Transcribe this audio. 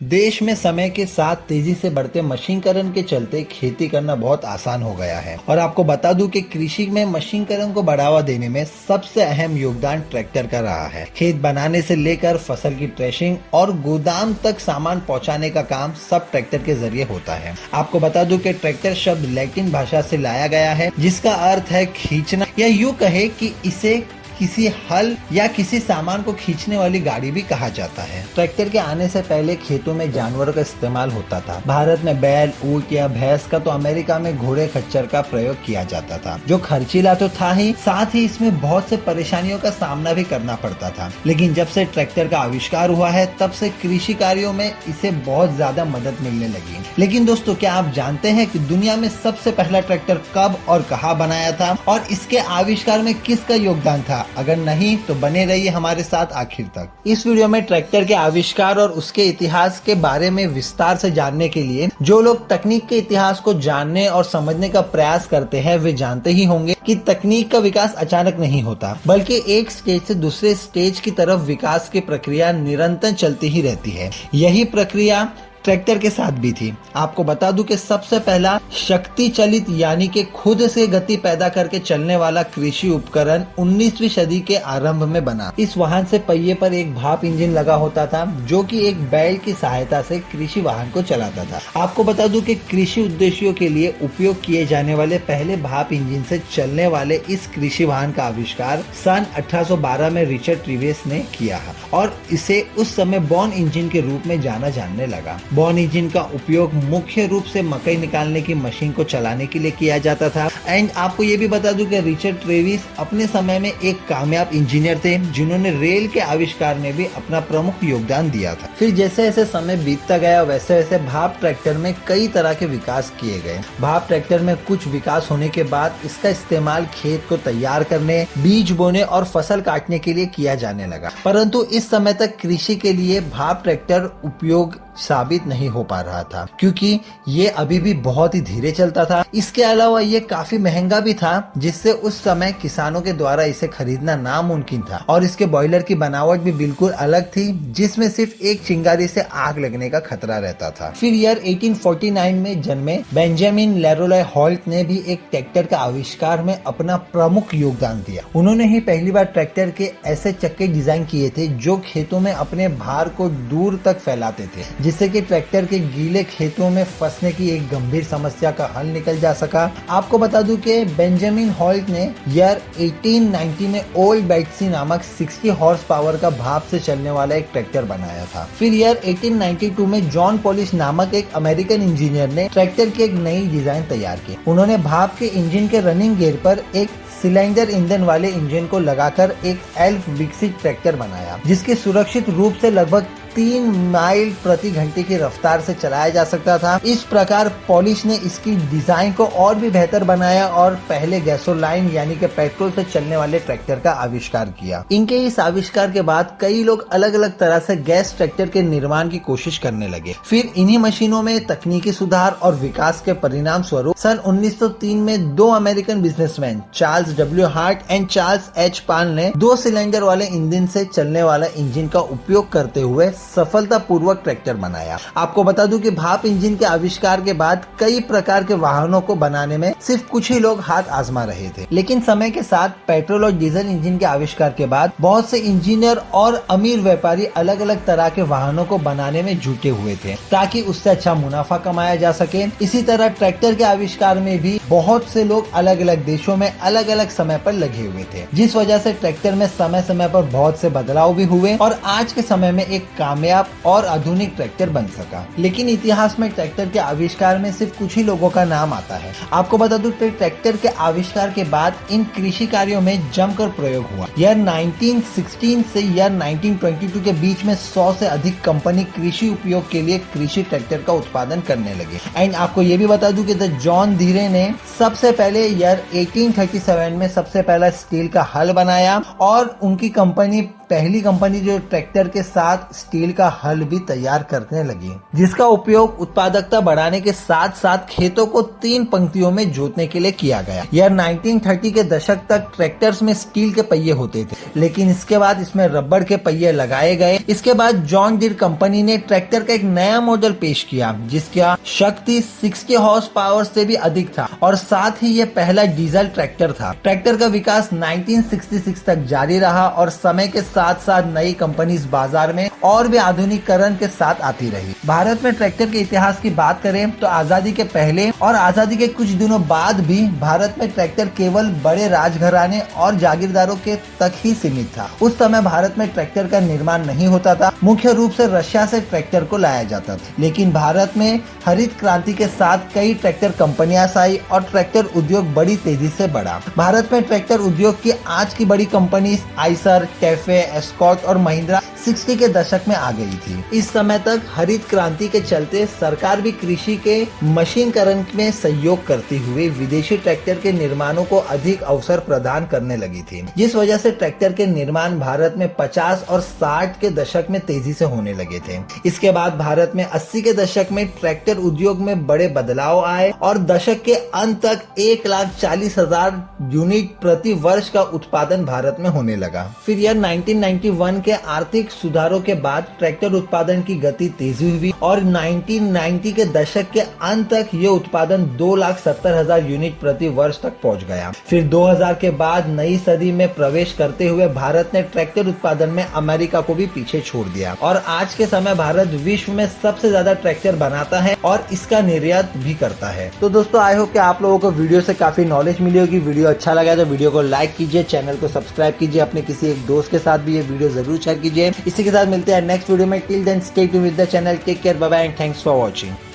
देश में समय के साथ तेजी से बढ़ते मशीनीकरण के चलते खेती करना बहुत आसान हो गया है। और आपको बता दूं कि कृषि में मशीनीकरण को बढ़ावा देने में सबसे अहम योगदान ट्रैक्टर का रहा है। खेत बनाने से लेकर फसल की थ्रेशिंग और गोदाम तक सामान पहुंचाने का काम सब ट्रैक्टर के जरिए होता है। आपको बता दूं कि ट्रैक्टर शब्द लैटिन भाषा से लाया गया है, जिसका अर्थ है खींचना, या यूं कहे कि इसे किसी हल या किसी सामान को खींचने वाली गाड़ी भी कहा जाता है। ट्रैक्टर के आने से पहले खेतों में जानवरों का इस्तेमाल होता था। भारत में बैल, ऊंट या भैंस का, तो अमेरिका में घोड़े खच्चर का प्रयोग किया जाता था, जो खर्चीला तो था ही, साथ ही इसमें बहुत से परेशानियों का सामना भी करना पड़ता था। लेकिन जब से ट्रैक्टर का आविष्कार हुआ है, तब से कृषि कार्यों में इसे बहुत ज्यादा मदद मिलने लगी। लेकिन दोस्तों, क्या आप जानते हैं कि दुनिया में सबसे पहला ट्रैक्टर कब और कहाँ बनाया था, और इसके आविष्कार में किसका योगदान था? अगर नहीं तो बने रहिए हमारे साथ आखिर तक। इस वीडियो में ट्रैक्टर के आविष्कार और उसके इतिहास के बारे में विस्तार से जानने के लिए जो लोग तकनीक के इतिहास को जानने और समझने का प्रयास करते हैं, वे जानते ही होंगे कि तकनीक का विकास अचानक नहीं होता, बल्कि एक स्टेज से दूसरे स्टेज की तरफ विकास की प्रक्रिया निरंतर चलती ही रहती है। यही प्रक्रिया ट्रैक्टर के साथ भी थी। आपको बता दूं कि सबसे पहला शक्ति चलित यानी कि खुद से गति पैदा करके चलने वाला कृषि उपकरण 19वीं सदी के आरंभ में बना। इस वाहन से पहिए पर एक भाप इंजन लगा होता था, जो कि एक बैल की सहायता से कृषि वाहन को चलाता था। आपको बता दूं कि कृषि उद्देश्यों के लिए उपयोग किए जाने वाले पहले भाप इंजन से चलने वाले इस कृषि वाहन का आविष्कार सन 1812 में रिचर्ड ट्रीवेस ने किया, और इसे उस समय बॉन इंजन के रूप में जाने लगा। बॉन इंजन का उपयोग मुख्य रूप से मकई निकालने की मशीन को चलाने के लिए किया जाता था। एंड आपको ये भी बता दूं कि रिचर्ड ट्रेविस अपने समय में एक कामयाब इंजीनियर थे, जिन्होंने रेल के आविष्कार में भी अपना प्रमुख योगदान दिया था। फिर जैसे जैसे समय बीतता गया, वैसे वैसे भाप ट्रैक्टर में कई तरह के विकास किए गए। भाप ट्रैक्टर में कुछ विकास होने के बाद इसका इस्तेमाल खेत को तैयार करने, बीज बोने और फसल काटने के लिए किया जाने लगा। परंतु इस समय तक कृषि के लिए भाप ट्रैक्टर उपयोग साबित नहीं हो पा रहा था, क्योंकि ये अभी भी बहुत ही धीरे चलता था। इसके अलावा ये काफी महंगा भी था, जिससे उस समय किसानों के द्वारा इसे खरीदना नामुमकिन था। और इसके बॉयलर की बनावट भी बिल्कुल अलग थी, जिसमें सिर्फ एक चिंगारी से आग लगने का खतरा रहता था। फिर ईयर 1849 में जन्मे बेंजामिन लेरोय हॉल्ट ने भी एक ट्रैक्टर का आविष्कार में अपना प्रमुख योगदान दिया। उन्होंने ही पहली बार ट्रैक्टर के ऐसे चक्के डिजाइन किए थे, जो खेतों में अपने भार को दूर तक फैलाते थे, जिससे कि ट्रैक्टर के गीले खेतों में फंसने की एक गंभीर समस्या का हल निकल जा सका। आपको बता दूं कि बेंजामिन हॉल्ट ने ईयर 1890 में ओल्ड बैटसी नामक 60 हॉर्स पावर का भाप से चलने वाला एक ट्रैक्टर बनाया था। फिर ईयर 1892 में जॉन पॉलिश नामक एक अमेरिकन इंजीनियर ने ट्रैक्टर की एक नई डिजाइन तैयार की। उन्होंने भाप के इंजन के रनिंग गियर पर एक सिलेंडर ईंधन वाले इंजन को लगाकर एक एल्फ विकसित ट्रैक्टर बनाया, जिसके सुरक्षित रूप से लगभग 3 माइल प्रति घंटे की रफ्तार से चलाया जा सकता था। इस प्रकार पॉलिश ने इसकी डिजाइन को और भी बेहतर बनाया और पहले गैसोलाइन यानी कि पेट्रोल से चलने वाले ट्रैक्टर का आविष्कार किया। इनके इस आविष्कार के बाद कई लोग अलग अलग तरह से गैस ट्रैक्टर के निर्माण की कोशिश करने लगे। फिर इन्हीं मशीनों में तकनीकी सुधार और विकास के परिणाम स्वरूप सन 1903 में दो American businessman Charles W Hart and Charles H Parr ने 2 सिलेंडर वाले इंजन से चलने वाला इंजन का उपयोग करते हुए सफलतापूर्वक ट्रैक्टर बनाया। आपको बता दूं कि भाप इंजन के आविष्कार के बाद कई प्रकार के वाहनों को बनाने में सिर्फ कुछ ही लोग हाथ आजमा रहे थे। लेकिन समय के साथ पेट्रोल और डीजल इंजन के आविष्कार के बाद बहुत से इंजीनियर और अमीर व्यापारी अलग अलग तरह के वाहनों को बनाने में जुटे हुए थे, ताकि उससे अच्छा मुनाफा कमाया जा सके। इसी तरह ट्रैक्टर के आविष्कार में भी बहुत से लोग अलग अलग देशों में अलग अलग समय पर लगे हुए थे, जिस वजह से ट्रैक्टर में समय समय पर बहुत से बदलाव भी हुए और आज के समय में एक कामयाब और आधुनिक ट्रैक्टर बन सका। लेकिन इतिहास में ट्रैक्टर के आविष्कार में सिर्फ कुछ ही लोगों का नाम आता है। आपको बता दूं कि ट्रैक्टर के आविष्कार के बाद इन कृषि कार्यों में जमकर प्रयोग हुआ। ईयर 1916 से ईयर 1922 के बीच में 100 से अधिक कंपनी कृषि उपयोग के लिए कृषि ट्रैक्टर का उत्पादन करने लगे। एंड आपको ये भी बता दूं कि द जॉन धीरे ने सबसे पहले ईयर 1837 में सबसे पहला स्टील का हल बनाया, और उनकी कंपनी पहली कंपनी जो ट्रैक्टर के साथ स्टील का हल भी तैयार करने लगी, जिसका उपयोग उत्पादकता बढ़ाने के साथ साथ खेतों को 3 पंक्तियों में जोतने के लिए किया गया। यह 1930 के दशक तक ट्रैक्टर्स में स्टील के पहिए होते थे, लेकिन इसके बाद इसमें रबड़ के पहिए लगाए गए। इसके बाद जॉन डीर कंपनी ने ट्रैक्टर का एक नया मॉडल पेश किया, जिसका शक्ति 60 हॉर्स पावर से भी अधिक था और साथ ही यह पहला डीजल ट्रैक्टर था। ट्रैक्टर का विकास 1966 तक जारी रहा और समय के साथ साथ नई कंपनीज बाजार में और भी आधुनिकीकरण के साथ आती रही। भारत में ट्रैक्टर के इतिहास की बात करें तो आजादी के पहले और आजादी के कुछ दिनों बाद भी भारत में ट्रैक्टर केवल बड़े राजघराने और जागीरदारों के तक ही सीमित था। उस समय भारत में ट्रैक्टर का निर्माण नहीं होता था, मुख्य रूप से रशिया से ट्रैक्टर को लाया जाता था। लेकिन भारत में हरित क्रांति के साथ कई ट्रैक्टर कंपनियां आई और ट्रैक्टर उद्योग बड़ी तेजी से बढ़ा। भारत में ट्रैक्टर उद्योग की आज की बड़ी कंपनी आइसर, कैफे, एस्कॉर्ट और महिंद्रा 60 के दशक में आ गई थी। इस समय तक हरित क्रांति के चलते सरकार भी कृषि के मशीनीकरण में सहयोग करती हुई विदेशी ट्रैक्टर के निर्माणों को अधिक अवसर प्रदान करने लगी थी, जिस वजह से ट्रैक्टर के निर्माण भारत में 50 और 60 के दशक में तेजी से होने लगे थे। इसके बाद भारत में 80 के दशक में ट्रैक्टर उद्योग में बड़े बदलाव आए और दशक के अंत तक 1,40,000 यूनिट प्रति वर्ष का उत्पादन भारत में होने लगा। फिर यह 1991 के आर्थिक सुधारों के बाद ट्रैक्टर उत्पादन की गति तेजी हुई और 1990 के दशक के अंत तक ये उत्पादन 2,70,000 यूनिट प्रति वर्ष तक पहुंच गया। फिर 2000 के बाद नई सदी में प्रवेश करते हुए भारत ने ट्रैक्टर उत्पादन में अमेरिका को भी पीछे छोड़ दिया और आज के समय भारत विश्व में सबसे ज्यादा ट्रैक्टर बनाता है और इसका निर्यात भी करता है। तो दोस्तों, आई होप कि आप लोगों को वीडियो से काफी नॉलेज मिली होगी। वीडियो अच्छा लगा तो वीडियो को लाइक कीजिए, चैनल को सब्सक्राइब कीजिए, अपने किसी एक दोस्त के साथ भी ये वीडियो जरूर शेयर कीजिए। इसी के साथ मिलते हैं नेक्स्ट वीडियो में। Till then stay tuned with the channel. Take care, bye bye and thanks for watching.